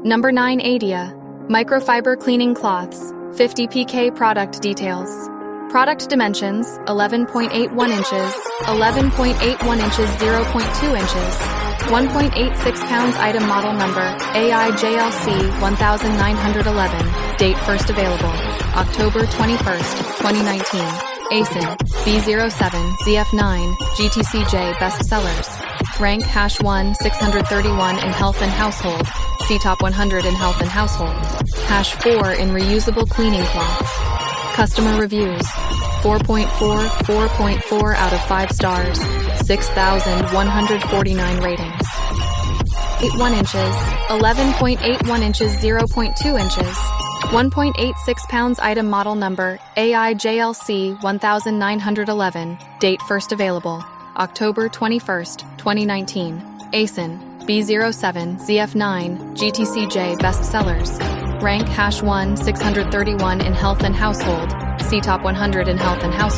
Number 9 Adia. Microfiber cleaning cloths. 50 pk product details. Product dimensions 11.81 inches, 11.81 inches, 0.2 inches, 1.86 pounds. Item model number AIJLC 1911. Date first available October 21st, 2019. ASIN B07 ZF9 GTCJ bestsellers. Rank #1 631 in health and household. See top 100 in health and household. #4 in reusable cleaning cloths. Customer reviews 4.4 out of 5 stars. 6,149 ratings. 81 inches, 11.81 inches, 0.2 inches, 1.86 pounds. Item model number AIJLC 1911. Date first available October 21st, 2019. ASIN B07 ZF9 GTCJ bestsellers. Rank #1 631 in health and household. See top 100 in health and household.